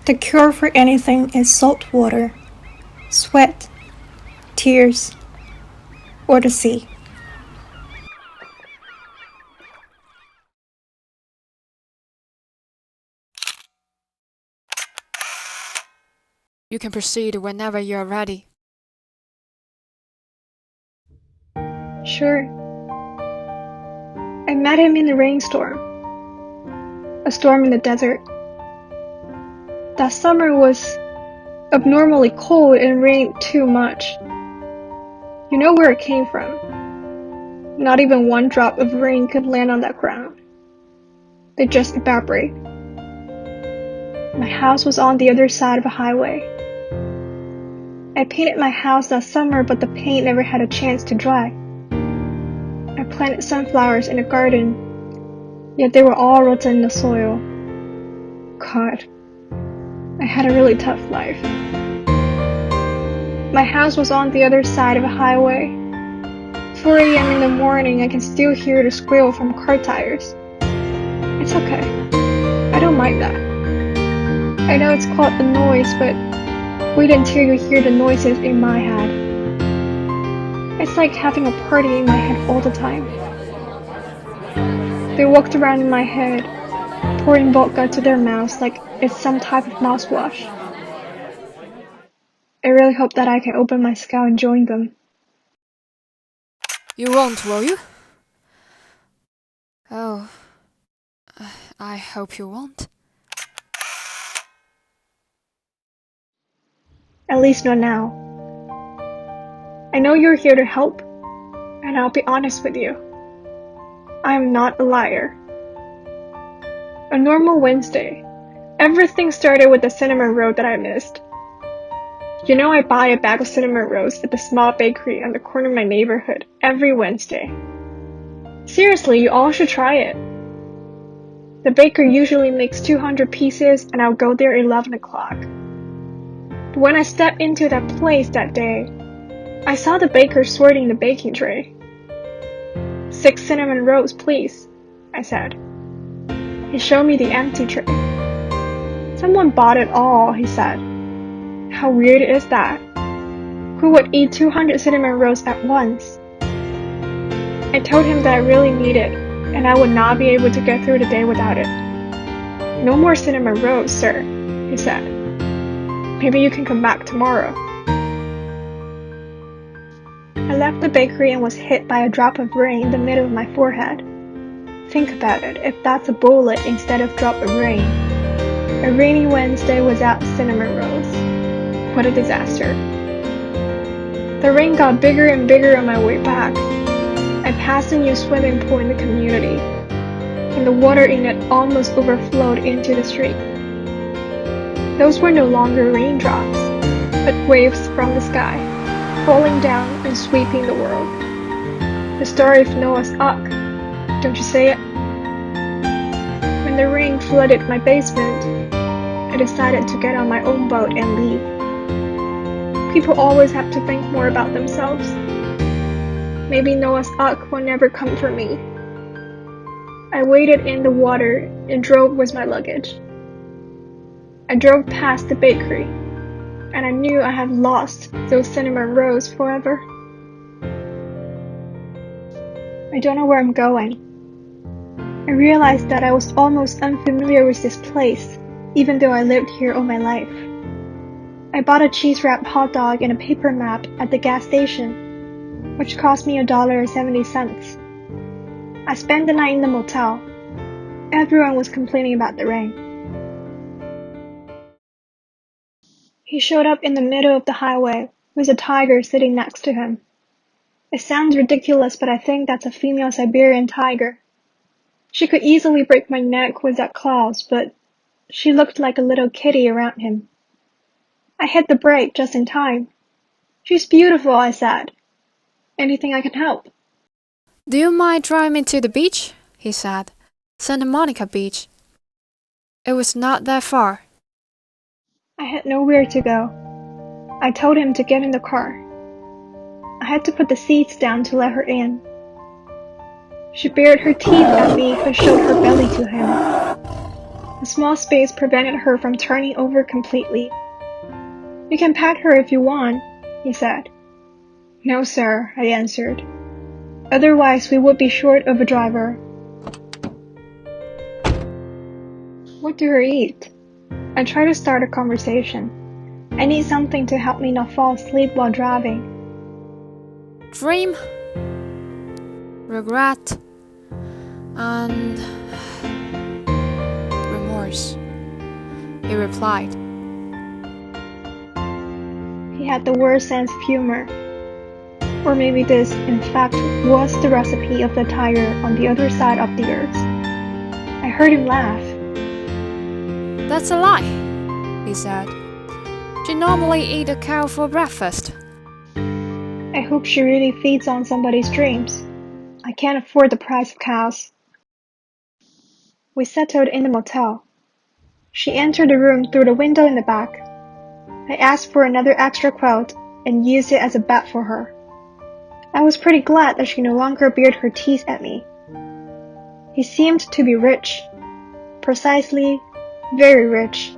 The cure for anything is salt water, sweat, tears, or the sea. You can proceed whenever you are ready. Sure. I met him in a rainstorm. A storm in the desert. That summer was abnormally cold and rained too much. You know where it came from. Not even one drop of rain could land on that ground. They just evaporate. My house was on the other side of a highway. I painted my house that summer, but the paint never had a chance to dry. I planted sunflowers in the garden, yet they were all rotten in the soil. God, I had a really tough life. My house was on the other side of a highway. 4 a.m. in the morning, I can still hear the squeal from car tires. It's okay. I don't mind that. I know it's called the noise, but wait until you hear the noises in my head. It's like having a party in my head all the time. They walked around in my head, pouring vodka to their mouths like it's some type of mouthwash. I really hope that I can open my skull and join them. You won't, will you? Oh, I hope you won't. At least not now. I know you're here to help, and I'll be honest with you. I am not a liar. A normal Wednesday. Everything started with the cinnamon roll that I missed. You know, I buy a bag of cinnamon rolls at the small bakery on the corner of my neighborhood every Wednesday. Seriously, you all should try it. The baker usually makes 200 pieces and I'll go there at 11 o'clock. But when I stepped into that place that day, I saw the baker sorting the baking tray. 6 cinnamon rolls, please, I said. He showed me the empty tray. Someone bought it all, he said. How weird is that? Who would eat 200 cinnamon rolls at once? I told him that I really need it, and I would not be able to get through the day without it. No more cinnamon rolls, sir, he said. Maybe you can come back tomorrow. I left the bakery and was hit by a drop of rain in the middle of my forehead. Think about it, if that's a bullet instead of drop of rain. A rainy Wednesday without cinnamon rolls. What a disaster. The rain got bigger and bigger on my way back. I passed a new swimming pool in the community, and the water in it almost overflowed into the street. Those were no longer raindrops, but waves from the sky, falling down and sweeping the world. The story of Noah's Ark, don't you say it? When the rain flooded my basement, I decided to get on my own boat and leave. People always have to think more about themselves. Maybe Noah's Ark will never come for me. I waded in the water and drove with my luggage. I drove past the bakery, and I knew I had lost those cinnamon rolls forever. I don't know where I'm going. I realized that I was almost unfamiliar with this place, even though I lived here all my life. I bought a cheese-wrapped hot dog and a paper map at the gas station, which cost me $1.70. I spent the night in the motel. Everyone was complaining about the rain. He showed up in the middle of the highway with a tiger sitting next to him. It sounds ridiculous, but I think that's a female Siberian tiger. She could easily break my neck with that claws, but she looked like a little kitty around him. I hit the brake just in time. She's beautiful, I said. Anything I can help? Do you mind driving me to the beach? He said. Santa Monica Beach. It was not that far. I had nowhere to go. I told him to get in the car. I had to put the seats down to let her in. She bared her teeth at me but showed her belly to him. A small space prevented her from turning over completely. "You can pat her if you want," he said. "No, sir," I answered. "Otherwise we would be short of a driver." "What do you eat?" I try to start a conversation. I need something to help me not fall asleep while driving. Dream, regret, and remorse, he replied. He had the worst sense of humor. Or maybe this, in fact, was the recipe of the tiger on the other side of the earth. I heard him laugh. That's a lie, he said. She normally eats a cow for breakfast. I hope she really feeds on somebody's dreams. I can't afford the price of cows. We settled in the motel. She entered the room through the window in the back. I asked for another extra quilt and used it as a bed for her. I was pretty glad that she no longer bared her teeth at me. He seemed to be rich. Precisely, very rich.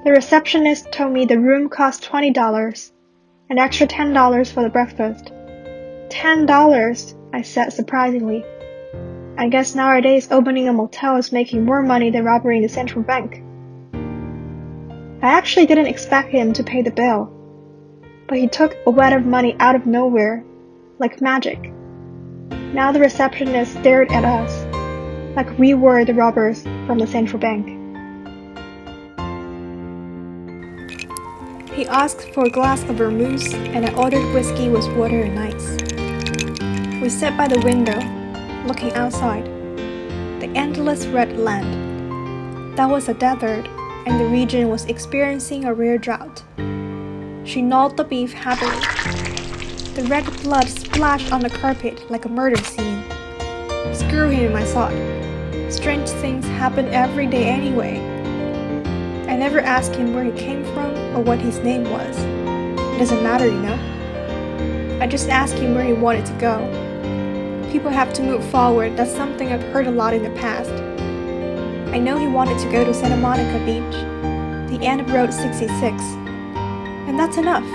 The receptionist told me the room cost $20, an extra $10 for the breakfast. $10, I said surprisingly. I guess nowadays opening a motel is making more money than robbery in the central bank. I actually didn't expect him to pay the bill, but he took a wad of money out of nowhere, like magic. Now the receptionist stared at us, like we were the robbers from the central bank. He asked for a glass of vermouth, and I ordered whiskey with water and ice. We sat by the window, looking outside. The endless red land. That was a desert, and the region was experiencing a rare drought. She gnawed the beef happily. The red blood splashed on the carpet like a murder scene. Screw him, I thought. Strange things happen every day anyway. I never asked him where he came from or what his name was. It doesn't matter, you know. I just asked him where he wanted to go. People have to move forward, that's something I've heard a lot in the past. I know he wanted to go to Santa Monica Beach, the end of Road 66, and that's enough.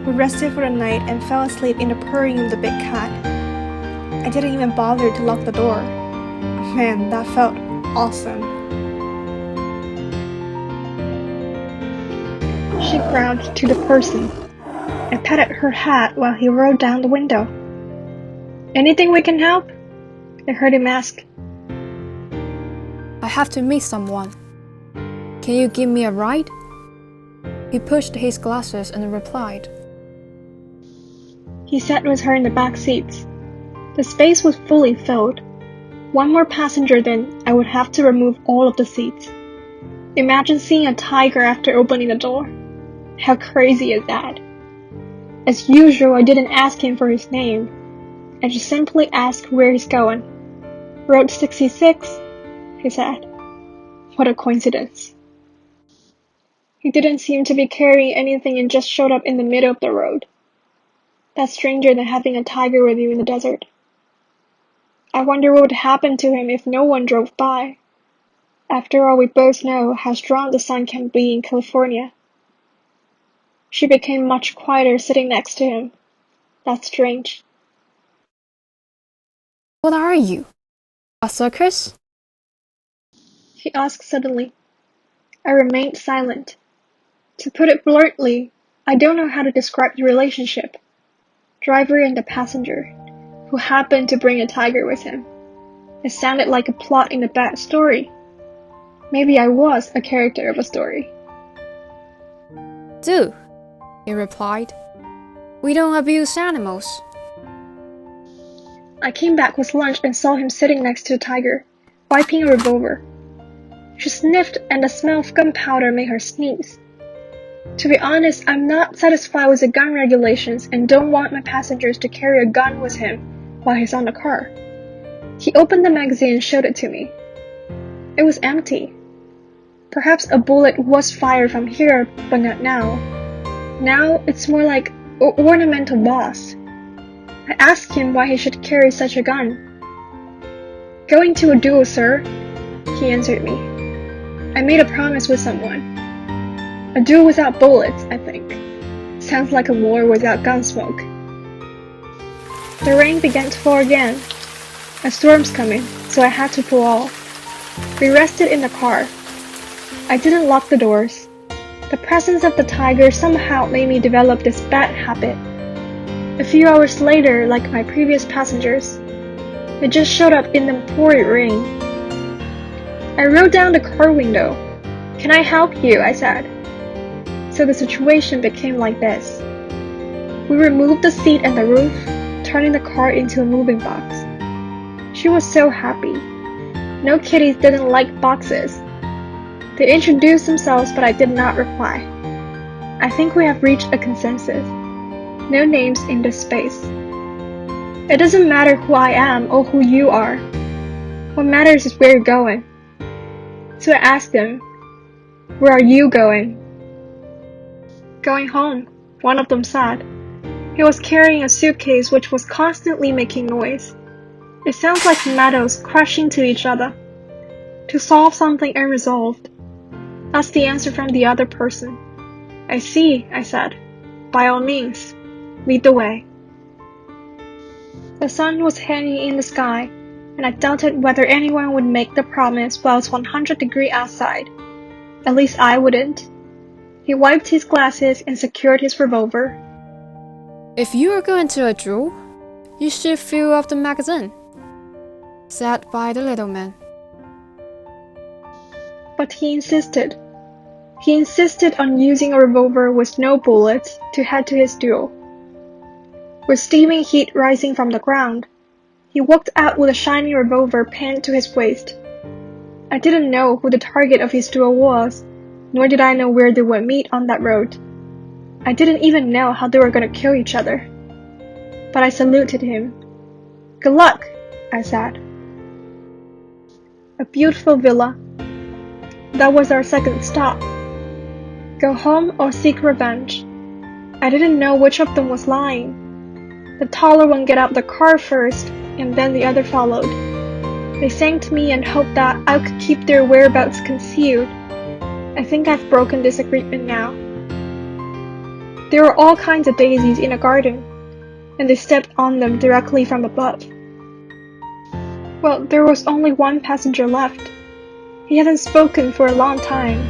We rested for the night and fell asleep in the purring of the big cat. I didn't even bother to lock the door. Man, that felt awesome. She growled to the person. I patted her hat while he rolled down the window. "Anything we can help?" I heard him ask. I have to meet someone. Can you give me a ride? He pushed his glasses and replied. He sat with her in the back seats. The space was fully filled. One more passenger, then I would have to remove all of the seats. Imagine seeing a tiger after opening the door. How crazy is that? As usual, I didn't ask him for his name. I just simply asked where he's going. "Road 66, he said. What a coincidence. He didn't seem to be carrying anything and just showed up in the middle of the road. That's stranger than having a tiger with you in the desert. I wonder what would happen to him if no one drove by. After all, we both know how strong the sun can be in California." She became much quieter sitting next to him. That's strange. What are you? A circus? He asked suddenly. I remained silent. To put it bluntly, I don't know how to describe the relationship. Driver and the passenger, who happened to bring a tiger with him. It sounded like a plot in a bad story. Maybe I was a character of a story. Do, he replied. We don't abuse animals. I came back with lunch and saw him sitting next to the tiger, wiping a revolver. She sniffed and the smell of gunpowder made her sneeze. To be honest, I'm not satisfied with the gun regulations and don't want my passengers to carry a gun with him while he's on the car. He opened the magazine and showed it to me. It was empty. Perhaps a bullet was fired from here, but not now. Now it's more like ornamental boss. I asked him why he should carry such a gun. "Going to a duel, sir," he answered me. I made a promise with someone. A duel without bullets, I think. Sounds like a war without gunsmoke. The rain began to fall again. A storm's coming, so I had to pull off. We rested in the car. I didn't lock the doors. The presence of the tiger somehow made me develop this bad habit. A few hours later, like my previous passengers, they just showed up in the pouring rain. I rolled down the car window. "Can I help you?" I said. So the situation became like this. We removed the seat and the roof, turning the car into a moving box. She was so happy. No kitties didn't like boxes. They introduced themselves, but I did not reply. I think we have reached a consensus. No names in this space. It doesn't matter who I am or who you are. What matters is where you're going. So I asked him, "Where are you going?" "Going home," one of them said. He was carrying a suitcase which was constantly making noise. It sounds like metals crashing to each other. To solve something unresolved. That's the answer from the other person. "I see," I said. "By all means, lead the way." The sun was hanging in the sky, and I doubted whether anyone would make the promise while it's 100 degrees outside. At least I wouldn't. He wiped his glasses and secured his revolver. If you are going to a duel, you should fill up the magazine, said by the little man. But he insisted. He insisted on using a revolver with no bullets to head to his duel. With steaming heat rising from the ground, he walked out with a shiny revolver pinned to his waist. I didn't know who the target of his duel was, nor did I know where they would meet on that road. I didn't even know how they were going to kill each other. But I saluted him. "Good luck," I said. A beautiful villa. That was our second stop. Go home or seek revenge. I didn't know which of them was lying. The taller one got out the car first, and then the other followed. They thanked me and hoped that I could keep their whereabouts concealed. I think I've broken this agreement now. There were all kinds of daisies in a garden, and they stepped on them directly from above. Well, there was only one passenger left. He hadn't spoken for a long time.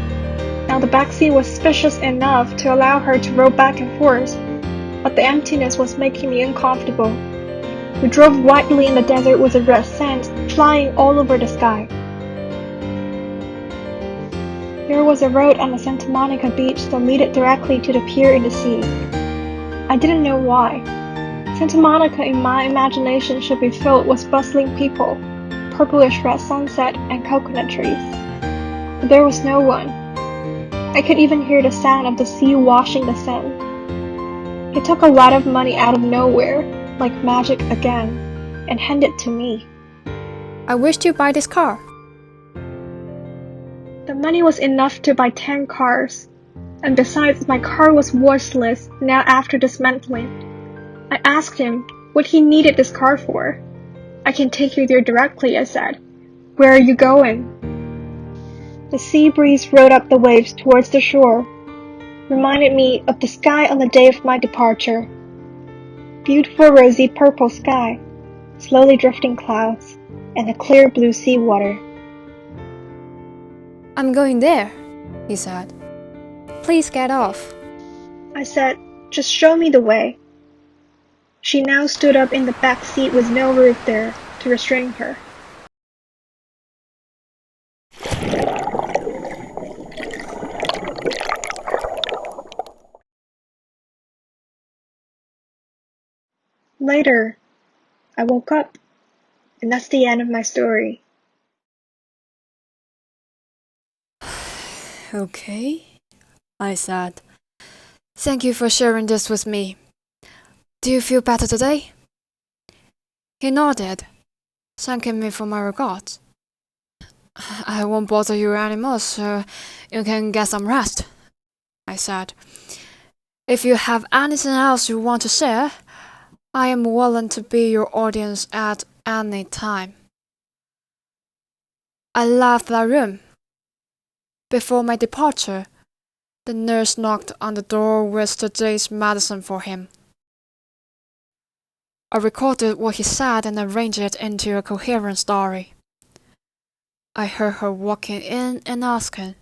Now the backseat was spacious enough to allow her to roll back and forth, but the emptiness was making me uncomfortable. We drove widely in the desert with the red sand flying all over the sky. There was a road on the Santa Monica beach that led directly to the pier in the sea. I didn't know why. Santa Monica in my imagination should be filled with bustling people, purplish red sunset, and coconut trees. But there was no one. I could even hear the sound of the sea washing the sand. He took a lot of money out of nowhere, like magic again, and handed it to me. "I wish to buy this car." The money was enough to buy 10 cars, and besides my car was worthless now after dismantling. I asked him what he needed this car for. "I can take you there directly," I said. "Where are you going?" The sea breeze rode up the waves towards the shore, reminded me of the sky on the day of my departure. Beautiful rosy purple sky, slowly drifting clouds, and the clear blue sea water. "I'm going there," he said. "Please get off." I said, "Just show me the way." She now stood up in the back seat with no roof there to restrain her. Later, I woke up, and that's the end of my story. "Okay," I said. "Thank you for sharing this with me. Do you feel better today?" He nodded, thanking me for my regards. "I won't bother you anymore, so you can get some rest," I said. "If you have anything else you want to share, I am willing to be your audience at any time." I left that room. Before my departure, the nurse knocked on the door with today's medicine for him. I recorded what he said and arranged it into a coherent story. I heard her walking in and asking,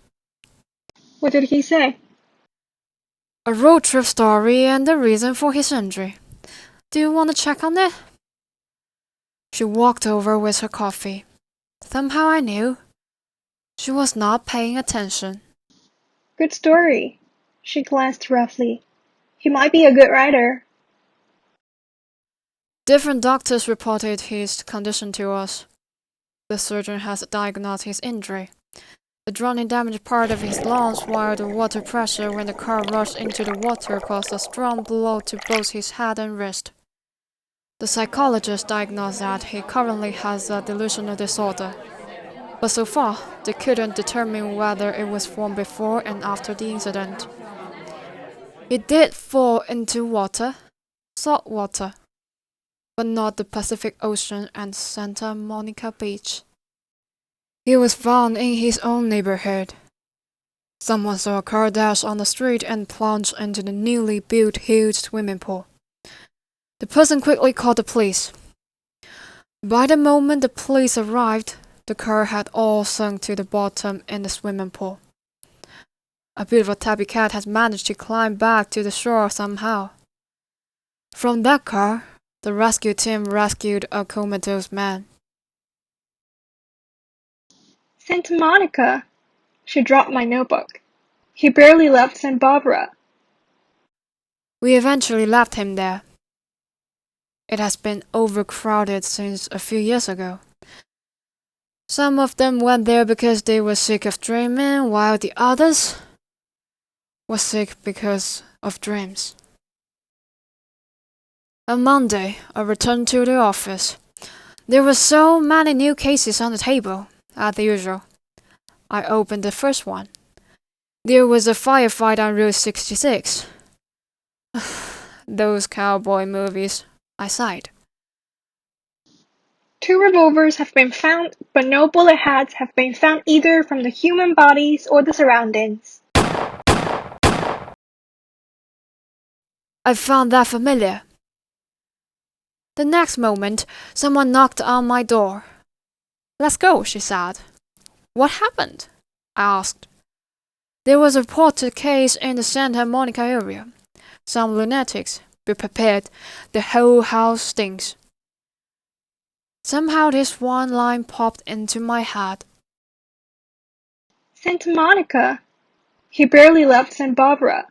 What did he say? a road trip story and the reason for his injury. Do you want to check on it? She walked over with her coffee. Somehow I knew she was not paying attention. Good story. She glanced roughly. He might be a good writer. Different doctors reported his condition to us. The surgeon has diagnosed his injury. The drowning damaged part of his lungs while the water pressure when the car rushed into the water caused a strong blow to both his head and wrist. The psychologist diagnosed that he currently has a delusional disorder. But so far, they couldn't determine whether it was formed before and after the incident. He did fall into water, salt water, but not the Pacific Ocean and Santa Monica Beach. He was found in his own neighborhood. Someone saw a car dash on the street and plunge into the newly built huge swimming pool. The person quickly called the police. By the moment the police arrived, the car had all sunk to the bottom in the swimming pool. A beautiful tabby cat had managed to climb back to the shore somehow. From that car, the rescue team rescued a comatose man. Santa Monica. She dropped my notebook. He barely left Santa Barbara. We eventually left him there. It has been overcrowded since a few years ago. Some of them went there because they were sick of dreaming, while the others were sick because of dreams. On Monday, I returned to the office. There were so many new cases on the table, as usual. I opened the first one. There was a firefight on Route 66. Those cowboy movies, I sighed. 2 revolvers have been found, but no bullet heads have been found either from the human bodies or the surroundings. I found that familiar. The next moment, someone knocked on my door. Let's go, she said. What happened? I asked. There was a reported case in the Santa Monica area. Some lunatics. Be prepared. The whole house stinks. Somehow this one line popped into my head. Santa Monica. He barely left Santa Barbara.